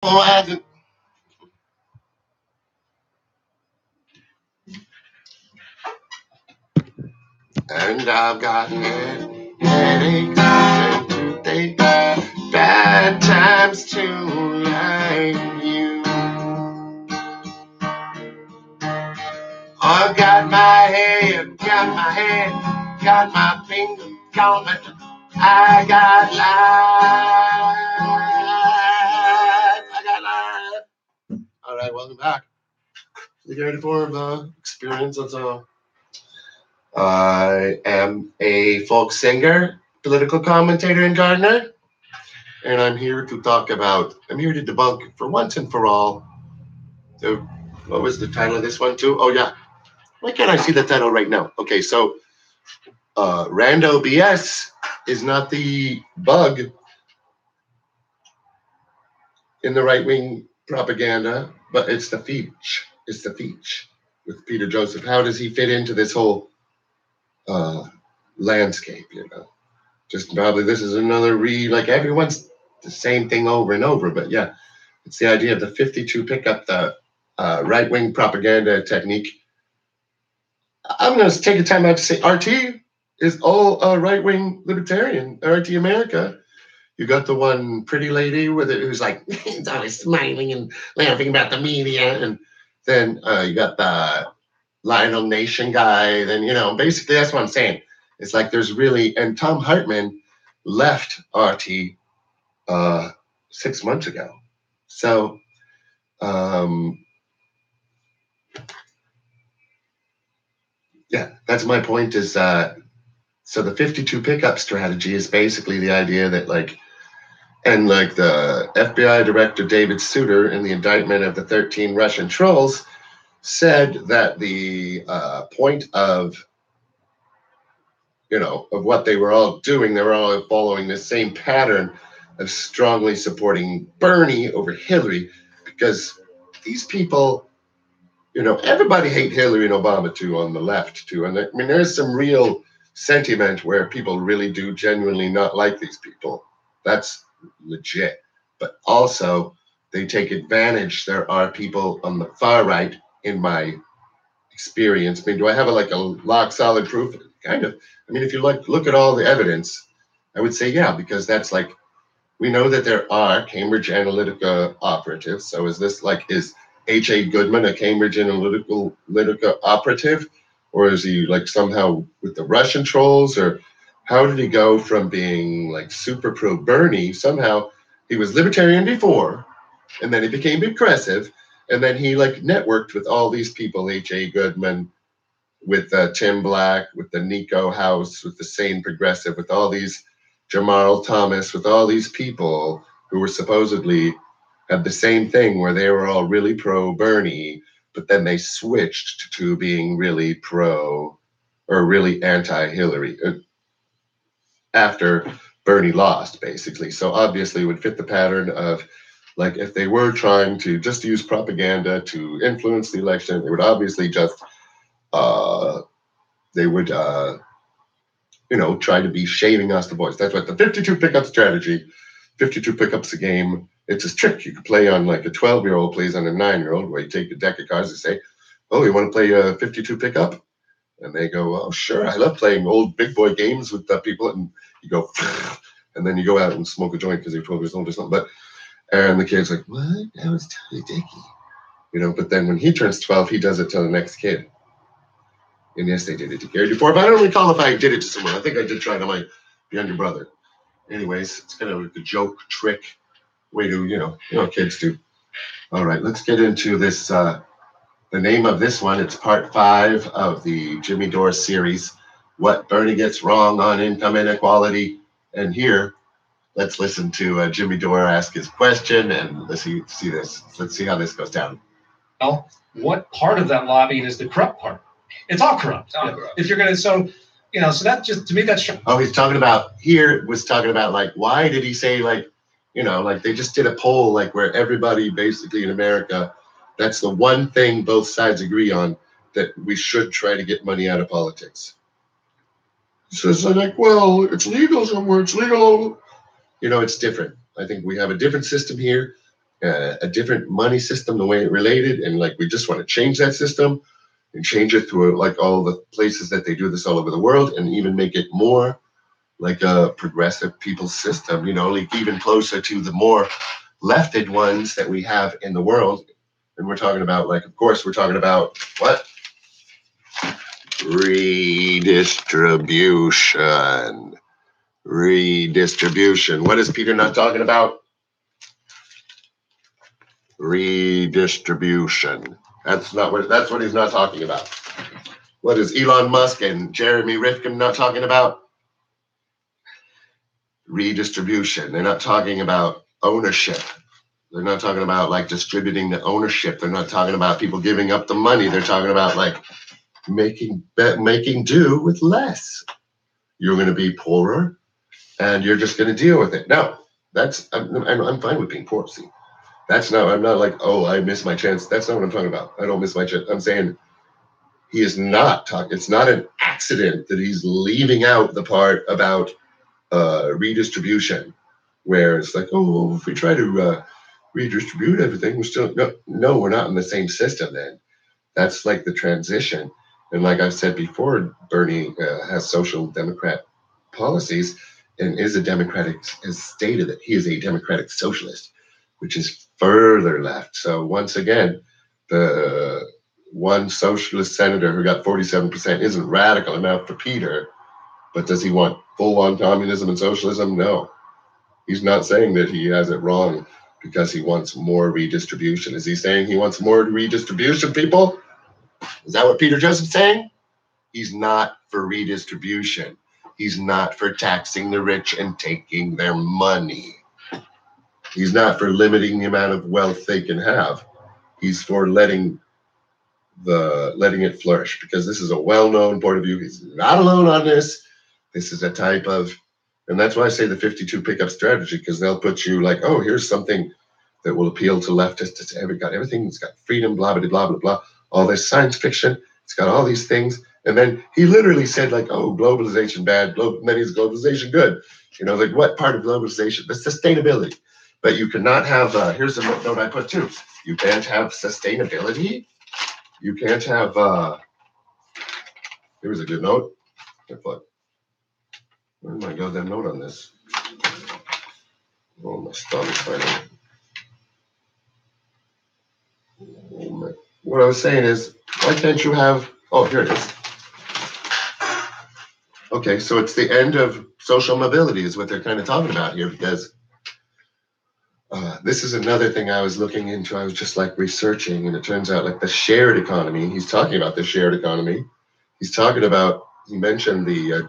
And I've got headaches and toothache, bad times too like you. I got my head, got my hand, got my finger, got my. I got life. I got life. All right, welcome back. You ready for the experience? I am a folk singer, political commentator, and gardener, and I'm here to debunk for once and for all. What was the title of this one, too? Oh, yeah. Why can't I see the title right now? Okay, so Rando BS is not the bug in the right wing propaganda, but it's the feech. It's the feech with P.Joseph. How does he fit into this whole uh, landscape, Just probably this is another like everyone's the same thing over and over. But yeah, it's the idea of the 52 pickup, the right wing propaganda technique. I'm going to take a time out to say RT is all right wing libertarian, RT America. You got the one pretty lady with it who's like, it's always smiling and laughing about the media. And then you got the Lionel Nation guy. Then, basically that's what I'm saying. It's like there's really, and Tom Hartman left RT 6 months ago. So, yeah, that's my point is so the 52 pickup strategy is basically the idea that and the FBI director David Souter in the indictment of the 13 Russian trolls said that the point of what they were all doing, they were all following the same pattern of strongly supporting Bernie over Hillary, because these people, everybody hate Hillary and Obama too on the left too. And there's some real sentiment where people really do genuinely not like these people. That's legit. But also they take advantage. There are people on the far right, in my experience. Do I have a lock solid proof? Kind of. If you look at all the evidence, I would say yeah, because that's we know that there are Cambridge Analytica operatives. So is H.A. Goodman a Cambridge Analytica operative, or is he somehow with the Russian trolls, or how did he go from being super pro Bernie? Somehow he was libertarian before, and then he became progressive, and then he networked with all these people, H.A. Goodman, with Tim Black, with the Nico House, with the Sane Progressive, with all these Jamal Thomas, with all these people who were supposedly had the same thing where they were all really pro Bernie, but then they switched to being really pro or really anti Hillary after Bernie lost, basically. So obviously it would fit the pattern of if they were trying to just use propaganda to influence the election, they would obviously just try to be shaving us the voice. That's what the 52 pickup strategy, 52 pickups a game. It's a trick you could play on a 12-year-old plays on a 9-year-old, where you take a deck of cards and say, oh, you want to play a 52 pickup? And they go, oh, sure. I love playing old big boy games with people. And you go, and then you go out and smoke a joint because you're 12 years old or something. And the kid's like, what? That was totally dicky. But then when he turns 12, he does it to the next kid. And yes, they did it to Gary before, but I don't recall if I did it to someone. I think I did try it on my younger brother. Anyways, it's kind of a joke, trick way to, kids do. All right, let's get into this. The name of this one, it's part 5 of the Jimmy Dore series, What Bernie Gets Wrong on Income Inequality. And here, let's listen to Jimmy Dore ask his question, and let's see this. Let's see how this goes down. Well, what part of that lobbying is the corrupt part? It's all corrupt. If you're going to, so that just, to me, that's true. Oh, was talking about why did he say they just did a poll where everybody basically in America, that's the one thing both sides agree on, that we should try to get money out of politics. So it's well, it's legal somewhere, it's legal. It's different. I think we have a different system here. a different money system, the way it related, and like we just want to change that system and change it through like all the places that they do this all over the world, and even make it more like a progressive people's system, you know, like even closer to the more lefted ones that we have in the world. And we're talking about, like, of course, we're talking about what? Redistribution. Redistribution. What is Peter not talking about? Redistribution. That's what he's not talking about. What is Elon Musk and Jeremy Rifkin not talking about? Redistribution. They're not talking about ownership. They're not talking about like distributing the ownership. They're not talking about people giving up the money. They're talking about like making do with less. You're going to be poorer, and you're just going to deal with it. No, I'm fine with being poor. See, I'm not like, oh, I missed my chance. That's not what I'm talking about. I don't miss my chance. I'm saying he is not talking. It's not an accident that he's leaving out the part about redistribution, where it's like, oh, if we try to redistribute everything, we're still no, we're not in the same system. Then that's like the transition. And like I've said before, Bernie has social democrat policies and is a democratic, has stated that he is a democratic socialist, which is further left. So once again, the one socialist senator who got 47% isn't radical enough for Peter. But does he want full-on communism and socialism? No. He's not saying that he has it wrong because he wants more redistribution. Is he saying he wants more redistribution, people? Is that what P.Joseph's saying? He's not for redistribution. He's not for taxing the rich and taking their money. He's not for limiting the amount of wealth they can have. He's for letting it flourish, because this is a well-known point of view. He's not alone on this. This is a type of, and that's why I say the 52 pickup strategy, because they'll put you like, oh, here's something that will appeal to leftists. It's got everything. It's got freedom, blah, blah, blah, blah, blah. All this science fiction. It's got all these things. And then he literally said like, oh, globalization bad. Then is globalization good? You know, like what part of globalization? The sustainability. But you cannot have, here's a note I put too. You can't have sustainability. You can't have, here's a good note. Where did my goddamn note on this? Oh, my stomach's fighting. What I was saying is, why can't you have, oh, here it is. Okay, so it's the end of social mobility is what they're kind of talking about here, because this is another thing I was looking into. I was just like researching, and it turns out like the shared economy, he's talking about the shared economy. He's talking about, he mentioned the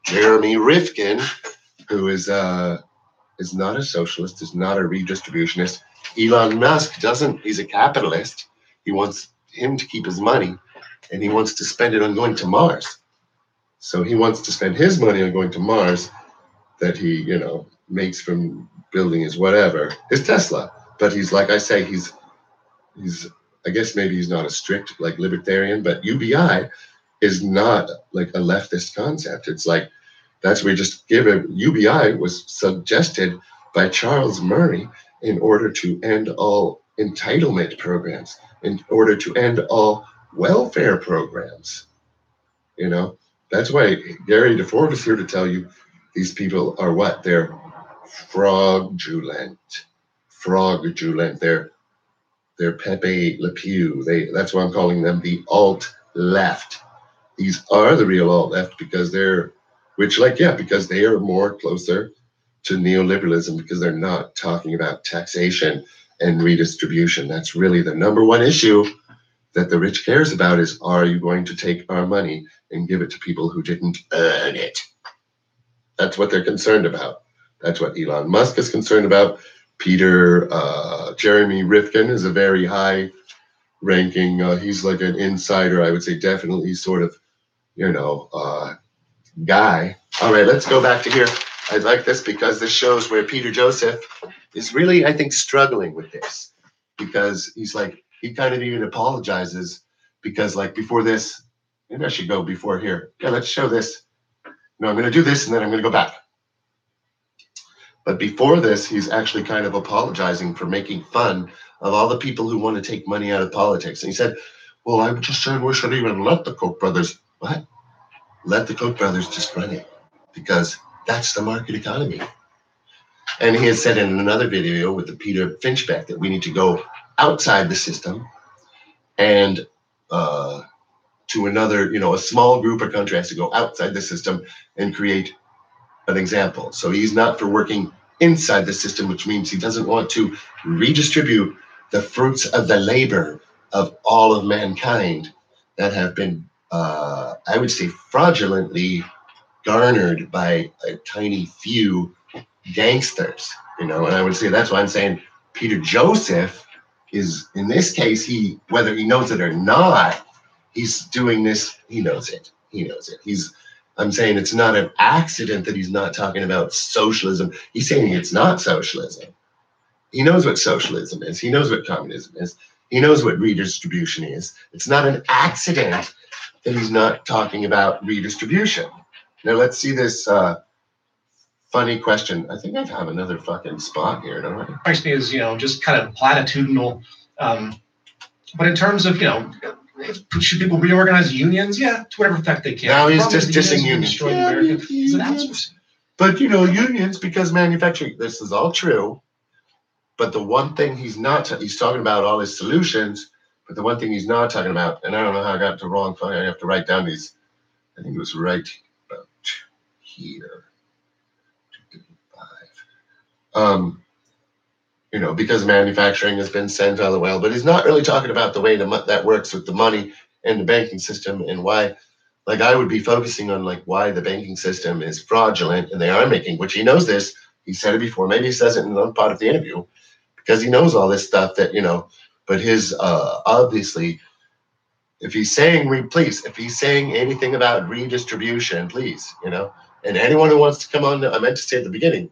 Jeremy Rifkin, who is not a socialist, is not a redistributionist. Elon Musk doesn't, he's a capitalist. He wants him to keep his money, and he wants to spend it on going to Mars. So he wants to spend his money on going to Mars that he, you know, makes from building his whatever, his Tesla. But he's, like I say, he's I guess maybe he's not a strict like libertarian, but UBI is not like a leftist concept. It's like, that's where just give it. UBI was suggested by Charles Murray in order to end all entitlement programs, in order to end all welfare programs. You know, that's why Gary DeFord is here to tell you these people are what? They're fraudulent. Fraudulent. They're Pepe Le Pew. That's why I'm calling them the alt left. These are the real alt left, because because they are more closer to neoliberalism, because they're not talking about taxation and redistribution. That's really the number one issue that the rich cares about, is, are you going to take our money and give it to people who didn't earn it? That's what they're concerned about. That's what Elon Musk is concerned about. Jeremy Rifkin is a very high ranking, he's like an insider, I would say, definitely sort of, guy. All right, let's go back to here. I like this because this shows where P.Joseph is really, I think, struggling with this, because he's like, he kind of even apologizes because, like, before this, maybe I should go before here. Yeah, let's show this. No, I'm going to do this and then I'm going to go back. But before this, he's actually kind of apologizing for making fun of all the people who want to take money out of politics. And he said, well, I'm just saying we should even let the Koch brothers, what? Let the Koch brothers just run it because that's the market economy. And he has said in another video with the Peter Finchbeck that we need to go outside the system and to another, a small group or country has to go outside the system and create an example. So he's not for working inside the system, which means he doesn't want to redistribute the fruits of the labor of all of mankind that have been, I would say, fraudulently garnered by a tiny few gangsters, and I would say that's why I'm saying P.Joseph is, in this case, whether he knows it or not, he's doing this, he knows it. I'm saying it's not an accident that he's not talking about socialism. He's saying it's not socialism. He knows what socialism is. He knows what communism is. He knows what redistribution is. It's not an accident that he's not talking about redistribution. Now let's see this funny question. I think I have another fucking spot here, don't I? Strikes me as, just kind of platitudinal. But in terms of, should people reorganize unions? Yeah, to whatever effect they can. Now he's just dissing unions. But, unions, because manufacturing, this is all true. But the one thing he's talking about all his solutions, but the one thing he's not talking about, and I don't know how I got the wrong phone. I have to write down these. I think it was right about here. 255. Because manufacturing has been sent on the well, but he's not really talking about the way that works with the money and the banking system and why, like I would be focusing on like why the banking system is fraudulent and they are making, which he knows this, he said it before, maybe he says it in one part of the interview because he knows all this stuff that, but his, obviously, if he's saying anything about redistribution, please, and anyone who wants to come on, I meant to say at the beginning,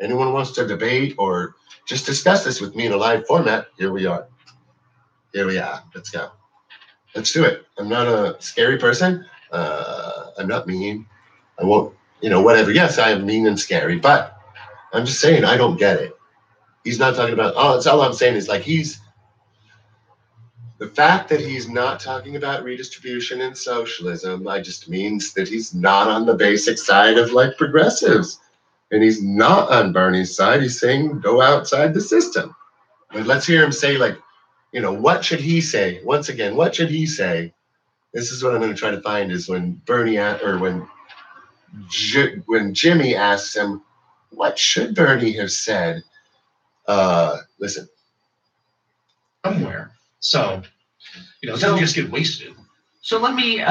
anyone who wants to debate or just discuss this with me in a live format, here we are. Let's go. Let's do it. I'm not a scary person. I'm not mean. I won't, whatever. Yes, I am mean and scary, but I'm just saying I don't get it. He's not talking about, it's all I'm saying is like the fact that he's not talking about redistribution and socialism, I just means that he's not on the basic side of like progressives. And he's not on Bernie's side. He's saying go outside the system. But let's hear him say, like, what should he say? Once again, what should he say? This is what I'm going to try to find is when when Jimmy asks him, what should Bernie have said? Listen. Somewhere. So, don't just get wasted. So let me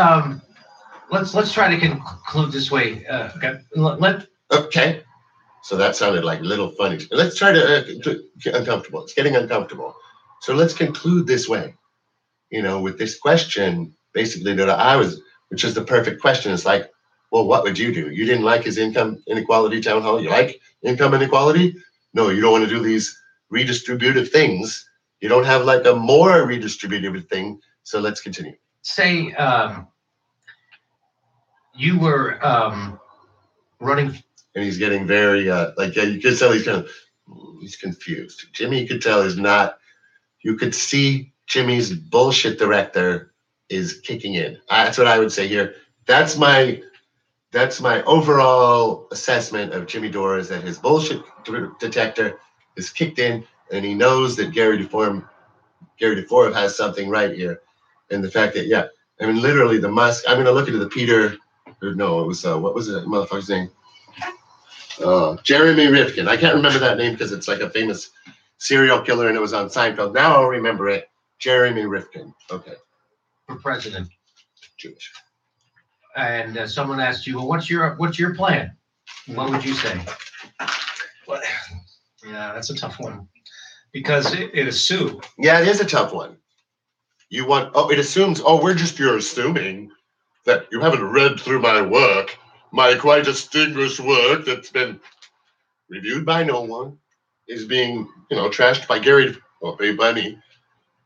let's try to conclude this way. Okay. Okay. So that sounded like a little funny. Let's try to uncomfortable. It's getting uncomfortable. So let's conclude this way. With this question, basically which is the perfect question. It's like, well, what would you do? You didn't like his income inequality town hall. You like income inequality? No, you don't want to do these redistributive things. You don't have like a more redistributive thing. So let's continue. Say you were running. And he's getting very, you could tell he's confused. Jimmy, you could tell is not, you could see Jimmy's bullshit director is kicking in. That's what I would say here. That's my overall assessment of Jimmy Dore is that his bullshit detector is kicked in and he knows that Gary DeForest has something right here. And the fact that, literally the Musk, I'm going to look into the what was it, motherfucker's name? Jeremy Rifkin. I can't remember that name because it's like a famous serial killer and it was on Seinfeld. Now I'll remember it. Jeremy Rifkin. Okay. For president. Jewish. And someone asked you, well, what's your plan? What would you say? Well, yeah, that's a tough one because it assumes. Yeah, it is a tough one. It assumes, you're assuming that you haven't read through my work, my quite distinguished work that's been reviewed by no one, is being, trashed by by me,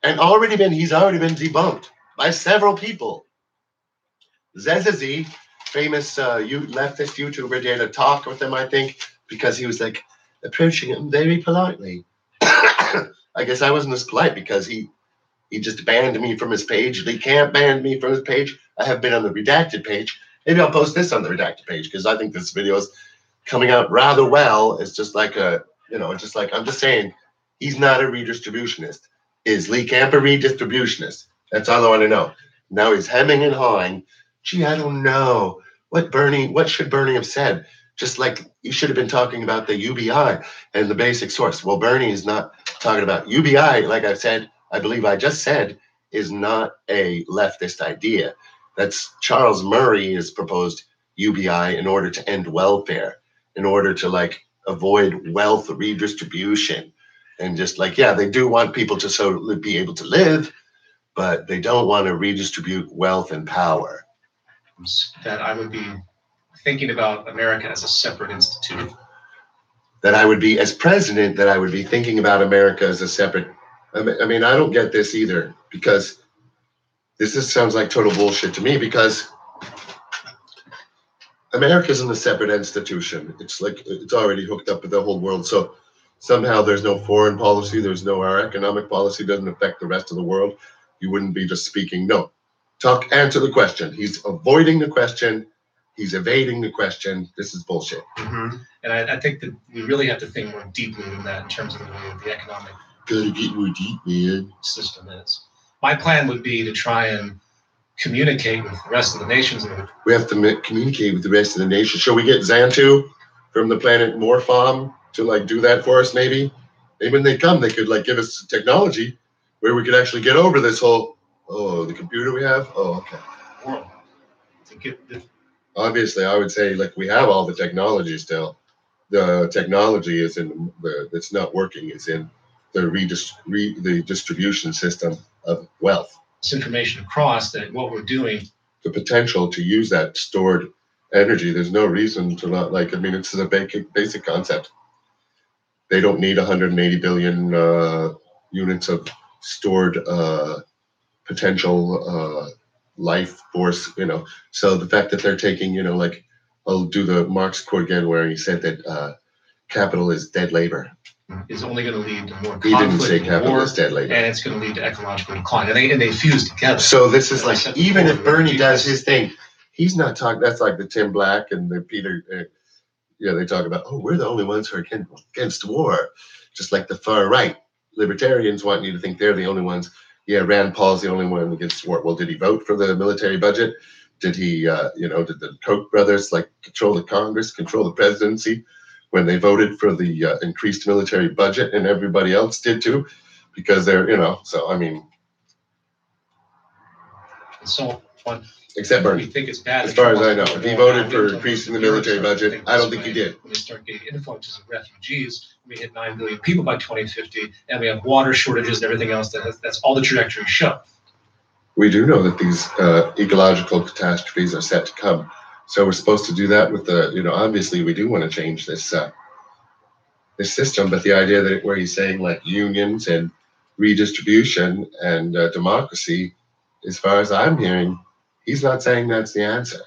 and he's already been debunked by several people. Zezazi, famous leftist YouTuber, did a talk with him, I think, because he was like, approaching him very politely. I guess I wasn't as polite because he just banned me from his page. He can't ban me from his page. I have been on the redacted page. Maybe I'll post this on the redacted page because I think this video is coming out rather well. It's just like just like I'm just saying, he's not a redistributionist. Is Lee Camp a redistributionist? That's all I want to know. Now he's hemming and hawing. Gee, I don't know. What should Bernie have said? Just like you should have been talking about the UBI and the basic source. Well, Bernie is not talking about UBI, like I said, I believe I just said, is not a leftist idea. That's Charles Murray has proposed UBI in order to end welfare, in order to like avoid wealth redistribution. And just like, yeah, they do want people to be able to live, but they don't want to redistribute wealth and power. That I would be thinking about America as a separate institute. That I would be, as president, that I would be thinking about America as a separate. I mean, I don't get this either, because this just sounds like total bullshit to me, because America isn't a separate institution. It's like it's already hooked up with the whole world. So somehow there's no foreign policy. Our economic policy doesn't affect the rest of the world. You wouldn't be just speaking. No, answer the question. He's avoiding the question. He's evading the question. This is bullshit. Mm-hmm. And I think that we really have to think more deeply than that in terms of the way the economic Gotta get more deep, man. System is. My plan would be to try and communicate with the rest of the nations. We have to communicate with the rest of the nation. Shall we get Xantu from the planet Morphom to like do that for us? Maybe when they come, they could like give us technology where we could actually get over this whole the computer we have. Oh, okay. World. To get the... Obviously, I would say like we have all the technology still. The technology is in that's not working. Is in the distribution system of wealth. This information across that what we're doing. The potential to use that stored energy. There's no reason to not like. I mean, it's a basic concept. They don't need 180 billion units of stored potential life force. So the fact that they're taking, like I'll do the Marx quote again, where he said that capital is dead labor. Is only going to lead to more conflict. He didn't say capital is dead labor. And it's going to lead to ecological decline. And they fuse together. So this is like, even if Bernie does his thing, he's not talking, that's like the Tim Black and the Peter, they talk about, we're the only ones who are against war. Just like the far right. Libertarians want you to think they're the only ones. Yeah, Rand Paul's the only one against war. Well, did he vote for the military budget? Did he, did the Koch brothers like control the Congress, control the presidency? When they voted for the increased military budget, and everybody else did too, because they're, so I mean. And so on. Except Bernie. We think it's bad. As far as I know, if he voted for increasing the military budget, I don't think he did. When we start getting influxes of refugees, we hit 9 billion people by 2050, and we have water shortages and everything else. That's all the trajectory show. We do know that these ecological catastrophes are set to come. So we're supposed to do that with the, obviously we do want to change this this system, but the idea that where he's saying like unions and redistribution and democracy, as far as I'm hearing, he's not saying that's the answer,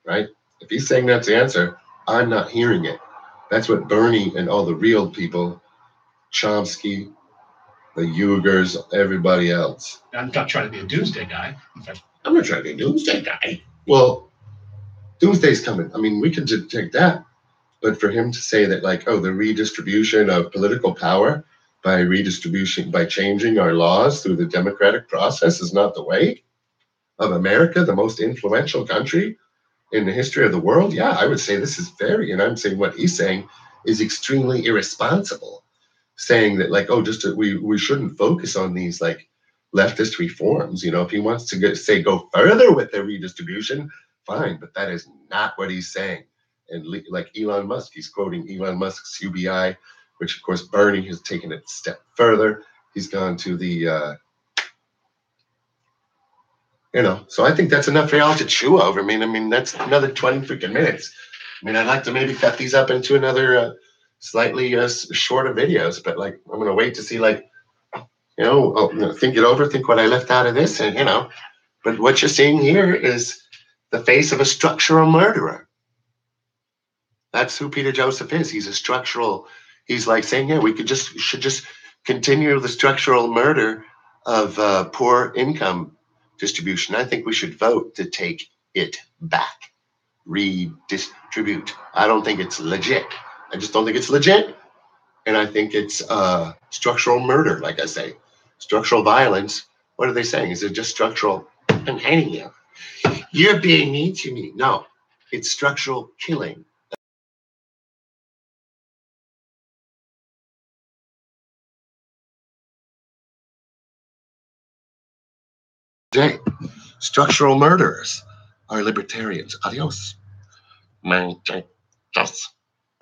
right? If he's saying that's the answer, I'm not hearing it. That's what Bernie and all the real people, Chomsky, the Uyghurs, everybody else. I'm not trying to be a doomsday guy. In fact, I'm not trying to be a doomsday guy. Well, doomsday's coming. I mean, we can take that. But for him to say that, like, the redistribution of political power by changing our laws through the democratic process is not the way of America, the most influential country in the history of the world. Yeah, I would say this is and I'm saying what he's saying is extremely irresponsible. Saying that, like, we shouldn't focus on these, like, leftist reforms. If he wants to go further with the redistribution, fine, but that is not what he's saying. And like Elon Musk, he's quoting Elon Musk's UBI, which of course Bernie has taken it a step further. He's gone to the, so I think that's enough for y'all to chew over. I mean, that's another 20 freaking minutes. I mean, I'd like to maybe cut these up into another slightly shorter videos, but like, I'm going to wait to see, like, think it over, think what I left out of this, and, but what you're seeing here is the face of a structural murderer. That's who P.Joseph is. He's a structural, He's like saying, yeah, should just continue the structural murder of poor income distribution. I think we should vote to take it back, redistribute. I don't think it's legit. I just don't think it's legit. And I think it's structural murder, like I say. Structural violence. What are they saying? Is it just structural? I'm hating you. You're being mean to me. No, it's structural killing. Jay, structural murderers are libertarians. Adios. My Jay. Just.